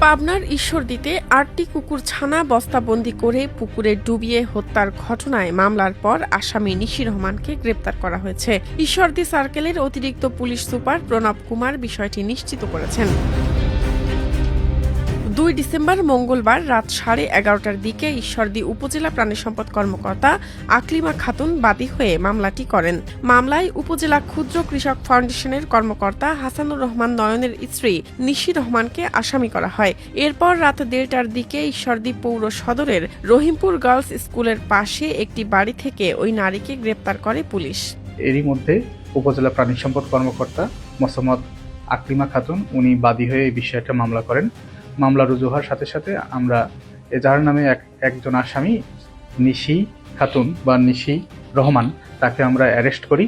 পাবনার ঈশ্বরদীতে ৮টি কুকুর ছানা বস্তাবন্দি করে পুকুরে ডুবিয়ে হত্যার ঘটনায় মামলার পর আসামি নিশি রহমানকে গ্রেপ্তার করা হয়েছে। ঈশ্বরদী সার্কেলের অতিরিক্ত পুলিশ সুপার প্রণব কুমার বিষয়টি নিশ্চিত করেছেন। ২ ডিসেম্বর মঙ্গলবার রাত 11:30টার দিকে ঈশ্বরদী উপজেলা প্রাণী সম্পদ কর্মকর্তা আকলিমা খাতুন বাদী হয়ে মামলাটি করেন। মামলায় উপজেলা ক্ষুদ্র কৃষক ফাউন্ডেশনের কর্মকর্তা হাসানুর রহমান নয়নের স্ত্রী নিশি রহমানকে আসামি করা হয়। এরপর রাত 1:30টার দিকে ঈশ্বরদী পৌর সদরের রহিমপুর গার্লস স্কুলের পাশে একটি বাড়ি থেকে ওই নারীকে গ্রেপ্তার করে পুলিশ। এরই মধ্যে উপজেলা প্রাণী সম্পদ কর্মকর্তা মোসাম্মদ আকলিমা খাতুন উনি বাদী হয়ে এই বিষয়টা মামলা করেন। মামলা রুজু হওয়ার সাথে সাথে আমরা এজাহার নামে একজন আসামি নিশি খাতুন বা নিশি রহমান তাকে আমরা অ্যারেস্ট করি।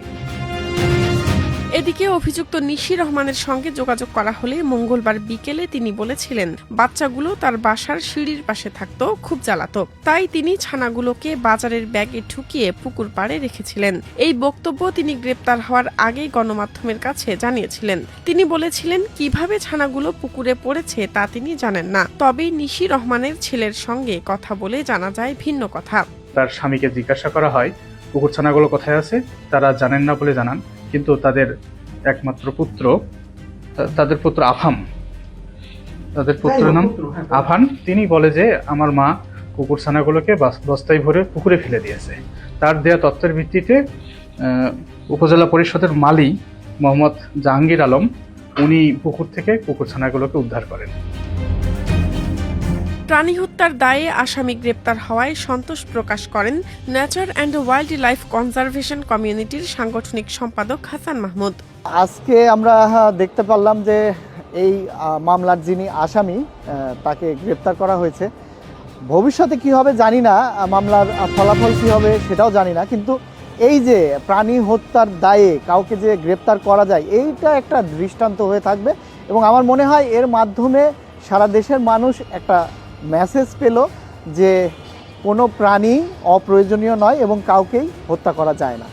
এদিকে অভিযুক্ত নিশি রহমানের সঙ্গে যোগাযোগ করা হলে মঙ্গলবার বিকেলে তিনি বলেছিলেন বাচ্চাগুলো তার বাসার সিঁড়ির পাশে থাকতো, খুব জ্বালাতো, তাই তিনি ছানাগুলোকে বাজারের ব্যাগে ঢুকিয়ে পুকুর পাড়ে রেখেছিলেন। এই বক্তব্য তিনি গ্রেপ্তার হওয়ার আগেই গণমাধ্যমের কাছে জানিয়েছিলেন। তিনি বলেছিলেন কিভাবে ছানাগুলো পুকুরে পড়েছে তা তিনি জানেন না, তবে নিশি রহমানের ছেলের সঙ্গে কথা বলে জানা যায় ভিন্ন কথা। তার স্বামীকে জিজ্ঞাসা করা হয় পুকুর ছানাগুলো কোথায় আছে, তারা জানেন না বলে জানান, কিন্তু তাদের একমাত্র পুত্র, তাদের পুত্র আফাম, তাদের পুত্রের নাম আফান, তিনি বলে যে আমার মা কুকুর ছানাগুলোকে বস্তায় ভরে পুকুরে ফেলে দিয়েছে। তার দেয়া তথ্যের ভিত্তিতে উপজেলা পরিষদের মালি মোহাম্মদ জাহাঙ্গীর আলম উনি পুকুর থেকে কুকুর ছানাগুলোকে উদ্ধার করেন। প্রাণী হত্যার দায়ে আসামি গ্রেপ্তার হওয়ায় সন্তোষ প্রকাশ করেন nature and wild life conservation কমিউনিটির সাংগঠনিক সম্পাদক হাসান মাহমুদ। আজকে আমরা দেখতে পারলাম যে এই মামলার যিনি আসামি তাকে গ্রেপ্তার করা হয়েছে। ভবিষ্যতে কি হবে জানি না, মামলার ফলাফল কি হবে সেটাও জানি না, কিন্তু এই যে প্রাণী হত্যার দায়ে কাউকে যে গ্রেপ্তার করা যায় এইটা একটা দৃষ্টান্ত হয়ে থাকবে এবং আমার মনে হয় এর মাধ্যমে সারা দেশের মানুষ একটা মেসেজ পেল যে কোনো প্রাণী অপ্রয়োজনীয় নয় এবং কাউকেই হত্যা করা যায় না।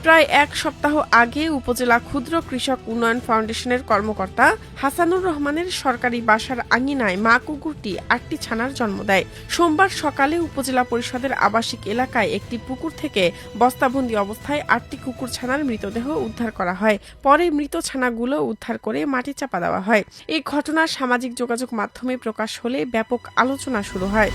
প্রায় 1 সপ্তাহ আগে উপজেলা ক্ষুদ্র কৃষক উন্নয়ন ফাউন্ডেশনের কর্মকর্তা হাসানুর রহমানের সরকারি বাসার আঙিনায় মা কুকুরটি 8টি ছানার জন্ম দেয়। সোমবার সকালে উপজেলা পরিষদের আবাসিক এলাকায় একটি পুকুর থেকে বস্তাবন্দি অবস্থায় 8টি কুকুর ছানার মৃতদেহ উদ্ধার করা হয়। পরে মৃত ছানাগুলো উদ্ধার করে মাটি চাপা দেওয়া হয়। এই ঘটনা সামাজিক যোগাযোগ মাধ্যমে প্রকাশ হলে ব্যাপক আলোচনা শুরু হয়।